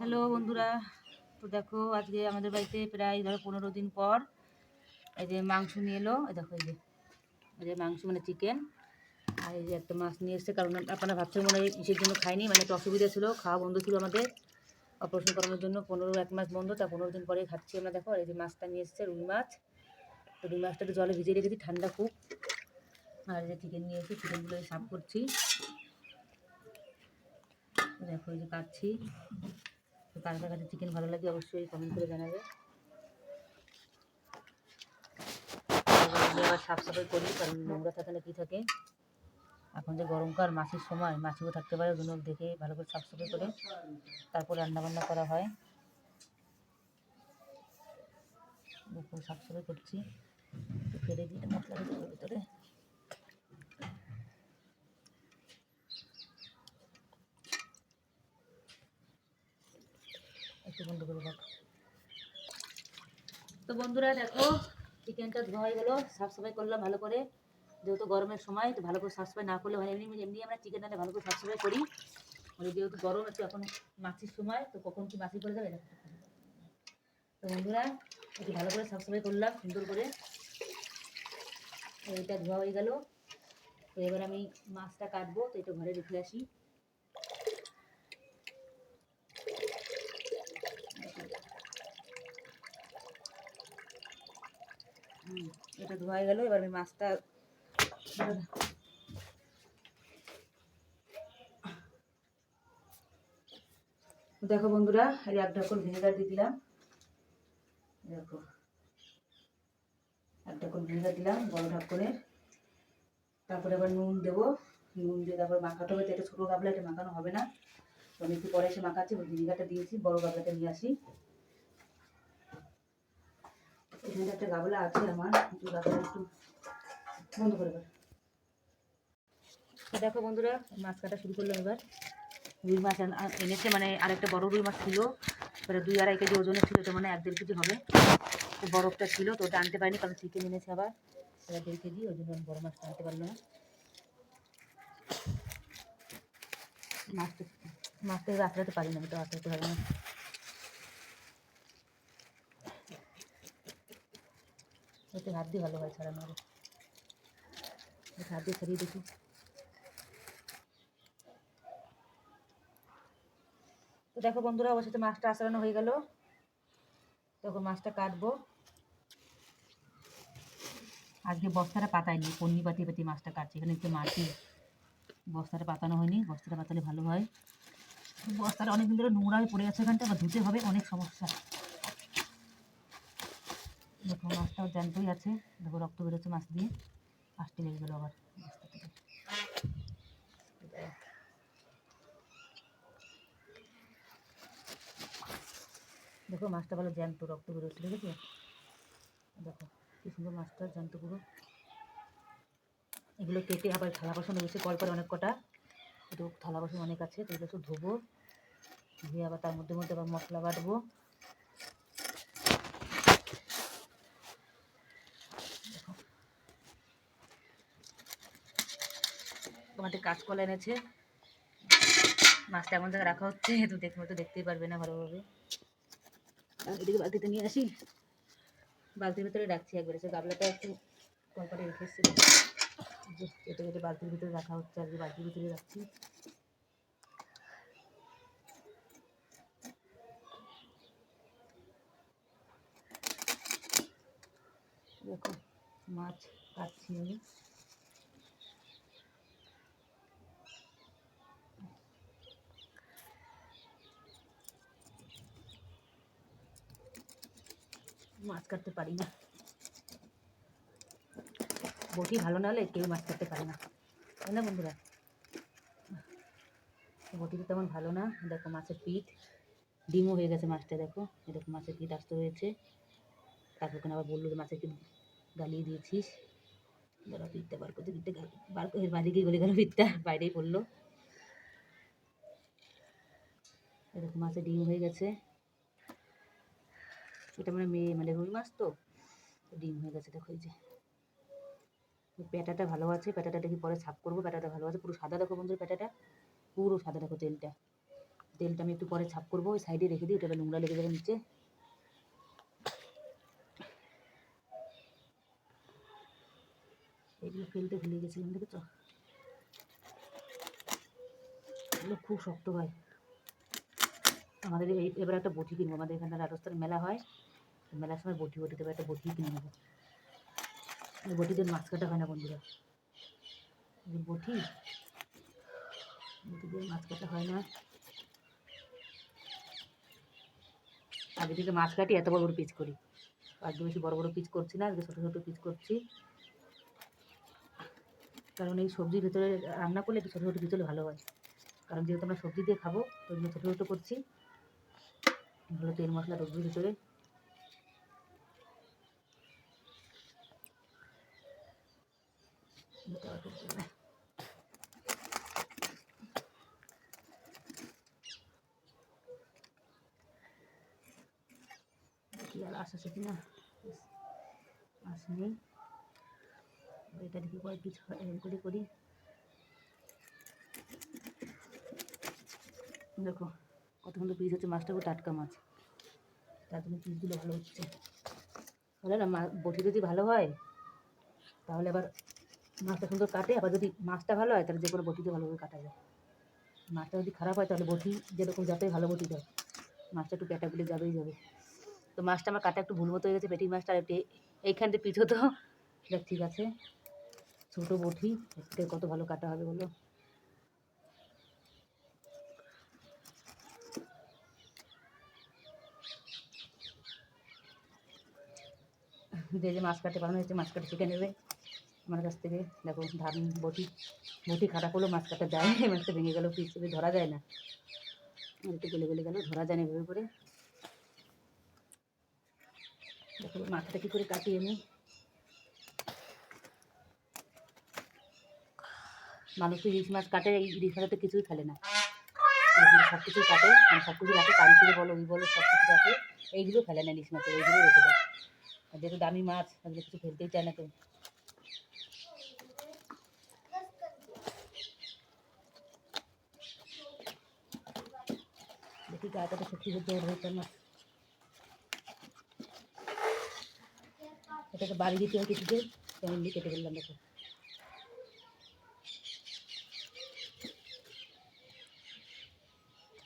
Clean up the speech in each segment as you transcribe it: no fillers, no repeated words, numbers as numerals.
Hello বন্ধুরা, তো দেখো আজকে আমাদের বাড়িতে প্রায় ধরো 15 দিন পর এই যে মাংস নিয়ে এলো। এই যে মাংস মানে চিকেন, আর এই যে একটা মাছ নিয়ে এসছে। কারণ আপনারা ভাবছেন মনে হয় কিসের জন্য খাইনি, মানে একটা অসুবিধা ছিল, খাওয়া বন্ধ ছিল আমাদের অপারেশন করানোর জন্য। 1 মাস বন্ধ, তা 15 দিন পরে খাচ্ছি আমরা। দেখো এই যে মাছটা নিয়ে এসছে, রুই মাছ। তো রুই মাছটা একটু জলে ভিজিয়ে রেখেছি, ঠান্ডা খুব। আর এই যে চিকেন নিয়ে এসে চিকেনগুলো সাফ করছি। দেখো এই যে কাটছি। তো কার কার কাছে চিকেন ভালো লাগে অবশ্যই কমেন্ট করে জানাবে। আবার সাফ সাফাই করি, কারণ নোংরা থাকে না কি থাকে। এখন যে গরমকাল, মাছের সময়, মাছিও থাকতে পারে, ওগুলো দেখে ভালো করে সাফ সাফাই করে তারপর রান্নাবান্না করা হয়। দেখো সাফ সাফাই করছি, ফেলে দিয়ে মশলা ঢুকবে ভিতরে। একটু বন্ধ করে রাখো। তো বন্ধুরা দেখো চিকেনটা ধোয়া হয়ে গেলো, সাফ সাফাই করলাম ভালো করে। যেহেতু গরমের সময়, তো ভালো করে সাফ সাফাই না করলে হয়। এমনি এমনি আমরা চিকেন রান্না ভালো করে সাফ সাফাই করি, মানে যেহেতু গরম একটু এখন মাছির সময়, তো কখন কি মাছি করে যাবে। তো বন্ধুরা একটু ভালো করে সাফ সাফাই করলাম সুন্দর করে। এটা ধোয়া হয়ে গেল। তো এবার আমি মাছটা কাটবো, তো এটা ঘরে রেখে আসি। এটা ধোয়া হয়ে গেল, এবার আমি মাছটা দেখো বন্ধুরা, এই 1 ঢাকন ভিনেগার দিয়ে দিলাম। দেখো 1 ঢাকন ভিনেগার দিলাম বড় ঢাকনের। তারপরে আবার নুন দেবো। নুন দিয়ে তারপর মাখাতে হবে। তো এটা ছোটো গাবলা, এটা মাখানো হবে না। তো আমি একটু পরে এসে মাখাচ্ছি। ভিনেগারটা দিয়েছি, বড় গাবলাটা নিয়ে আসি। এখানে একটা গাবলা আছে আমার, একটু গাবলা একটু বন্ধ করে দেবো। তো দেখো বন্ধুরা, মাছ কাটা শুরু করলাম এবার। রুই মাছ এনেছে, মানে আরেকটা বড় রুই মাছ ছিল, এবারে 2-2.5 কেজি ওজনের ছিল। এটা মানে 1-1.5 কেজি হবে। তো বরফটা ছিল, তো ওটা আনতে পারিনি, কারণ চিকেন এনেছে আবার 1.5 কেজি, ওই জন্য আমি বড় মাছটা আনতে পারলো না। মাছটা আঁচড়াতে পারি না, আমি তো আঁচড়াতে পারি না। ওতে হাত দিয়ে ভালো হয় ছাড়ানো হবে। হাত দিয়ে ছাড়িয়ে দেখি। তো দেখো বন্ধুরা, অবশ্যই মাছটা আঁচড়ানো হয়ে গেল। তখন মাছটা কাটবো। আজকে বস্তাটা পাতায়নি, পন্নি পাতিয়ে পাতিয়ে মাছটা কাটছি। এখানে একটু মাটি, বস্তাটা পাতানো হয়নি, বস্তাটা পাতালে ভালো হয়। বস্তাটা অনেকদিন ধরে নোংরা হয়ে পড়ে আছে এখানটা, আবার ধুতে হবে, অনেক সমস্যা। দেখো মাছটাও জ্যান্তই আছে, দেখো রক্ত বেরোচ্ছে মাছ দিয়ে, আসতে লেগে গেলো আবার বস্তা থেকে। দেখো মাছটা ভালো জ্যান্ত, রক্ত বেরোচ্ছে, দেখেছো? দেখো কি সুন্দর মাছটা জ্যান্ত পুরো। এগুলো কেটে আবার থালা বাসন রয়েছে কলপারে অনেক কটা, একটু থালা বাসন অনেক আছে, তো এগুলো সব ধোবো। ধুয়ে আবার তার মধ্যে মধ্যে আবার মশলা বাটবো। তোমাদের কাঁচকলা এনেছে, মাছটা এমন জায়গায় রাখা হচ্ছে, তো দেখতেই পারবে না ভালোভাবে। এদিকে বালতিতে নিয়ে আসি, বালতির ভিতরে রাখছি একবারে। সে গাবলাটা একটু কলপারে রেখে এসেছি, কেটে কেটে বালতির ভিতরে রাখা হচ্ছে, আর কি বালতির ভিতরে রাখছি। দেখো মাছ কাটছি আমি। মাছ কাটতে পারি না, বটি ভালো না হলে কেউ মাছ কাটতে পারে না, তাই না বন্ধুরা? বটিটা তেমন ভালো না। দেখো মাছের পিঠ, ডিমও হয়ে গেছে মাছটা। দেখো এরকম মাছের পিঠ আসতে হয়েছে। তারপর কেন আবার বললো যে মাছের পিঠ গালিয়ে দিয়েছিস। ধরো পিঠটা বার করতে, পিঠটা বার করে বাইরে গিয়ে গলে গেল, পিঠটা বাইরেই পড়লো। এরকম মাছের ডিম হয়ে গেছে। এটা মানে রুই মাছ তো, ডিম হয়ে গেছে। দেখো এই যে পেটাটা ভালো আছে, পেটাটা দেখি পরে সাফ করবো। পেটাটা ভালো আছে, পুরো সাদা। দেখো বন্ধুর পেটাটা পুরো সাদা, দেখো তেলটা। তেলটা আমি একটু পরে ছাপ করবো, ওই সাইডে রেখে দিই, এটা নোংরা লেগে যাবে নিচে। এগুলো ফেলতে ভুলে গেছিলাম, দেখেছো এগুলো খুব শক্ত হয়। আমাদের এবার একটা বটি কিনবো, আমাদের এখানে রাজস্থানের মেলা হয়, মেলার সময় বটি দেবে, একটা বটি কিনে নেবো। বটিদের মাছ কাটা হয় না বন্ধুরা, বটি দিয়ে মাছ কাটা হয় না। আগে থেকে মাছ কাটি এত বড় বড় পিস করি, আজকে বেশি বড় বড় পিস করছি না, আজকে ছোটো ছোটো পিস করছি। কারণ এই সবজির ভিতরে রান্না করলে একটু ছোটো ছোটো পিস হলে ভালো হয়, কারণ যেহেতু আমরা সবজি দিয়ে খাবো তো ওই জন্য ছোটো ছোটো করছি। ভালো তেল মশলা সবজির ভিতরে। আর আশা আছে কিনা, আসেনি। এটা দেখি কয়েক পিস এরকম করে করি। দেখো কত সুন্দর পিস হচ্ছে, মাছটা খুব টাটকা মাছ, তার জন্য পিসগুলো ভালো হচ্ছে। বলে না বটি যদি ভালো হয় তাহলে আবার মাছটা সুন্দর কাটে, আবার যদি মাছটা ভালো হয় তাহলে যে কোনো বটিতে ভালোভাবে কাটা যায়। মাছটা যদি খারাপ হয় তাহলে বটি যেরকম যতই ভালো বটি দেয় মাছটা একটু ক্যাটাগুলি যাবেই যাবে। তো মাছটা আমার কাটা একটু ভুল মতো হয়ে গেছে, পেটি মাছটা আর একটু এইখান থেকে পিছু তো দেখ ঠিক আছে, ছোটো বটি এতে কত ভালো কাটা হবে বলো। যে মাছ কাটতে পারানো হচ্ছে, মাছ কাটা শিখে নেবে আমার কাছ থেকে। দেখো ধান বটি খারাপ হলেও মাছ কাটা যায়, মাছটা ভেঙে গেলেও পিস ধরা যায় না, একটু গলে গলে গেলেও ধরা যায় না এভাবে করে। দেখো মাছটা কী করে কাটি আমি। মানুষ তো ইলিশ মাছ কাটে, এই ইলিশ মাছ তো কিছুই ফেলে না, সব কিছুই কাটে, সব কিছু রাখে, কাঞ্চিরে বলো ওই বলো সব কিছু রাখে, এইগুলো ফেলে না ইলিশ মাছের, এইগুলো রেখে দেয়। আর যেহেতু দামি মাছ তাহলে কিছু ফেলতেই চায় না কেউ। দেখি গাটা তো সত্যি হচ্ছে হয়েছে মাছ, এটাকে বাড়ি দিতে হয় কিছুতে, ফ্যামিলি কেটে ফেললাম। দেখো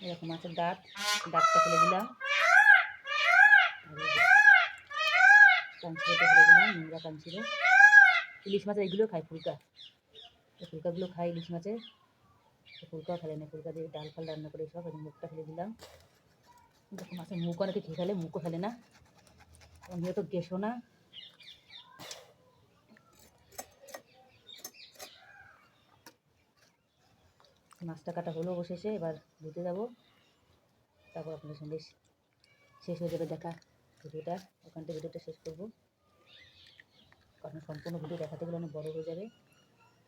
এরকম মাছের ডাকটা ফেলে দিলাম, কাঞ্চিরেটা ফেলে দিলাম, নোংরা কাঞ্চিরে। ইলিশ মাছের এইগুলো খায় ফুলকা, ফুলকাগুলো খায় ইলিশ মাছের, ফুলকাও ফেলে না, ফুলকা দিয়ে ডাল ফাল রান্না করে সব মুখটা ফেলে দিলাম। দেখো মাছের মুখ অনেকে খেয়ে ফেলে, মুখও ফেলে না, আমিও তো গেছো না। মাছটা কাটা হলো অবশেষে, এবার ধুতে যাবো, তারপর আপনাদের সঙ্গে শেষ হয়ে যাবে দেখা ভিডিওটা, ওখান থেকে ভিডিওটা শেষ করবো, কারণ সম্পূর্ণ ভিডিও দেখাতে গেলে অনেক বড়ো হয়ে যাবে,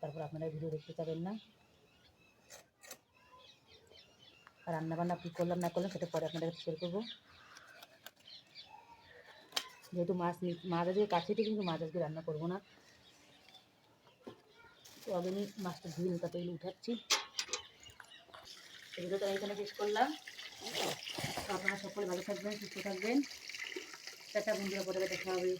তারপর আপনারা ভিডিও দেখতে পাবেন না। আর রান্নাবান্না কী করলাম না করলাম সেটা পরে আপনাদের কাছে শেয়ার করবো। যেহেতু মাছ আজকে কাছেটি, কিন্তু মাছ আজকে রান্না করবো না, তো আমি মাছটা ধুয়ে নিতে পেলে উঠাচ্ছি। ভিডিওটা এখানে শেষ করলাম, তো আপনারা সকলে ভালো থাকবেন, সুস্থ থাকবেন, টাটা বন্ধুরা, পরে দেখা হবে।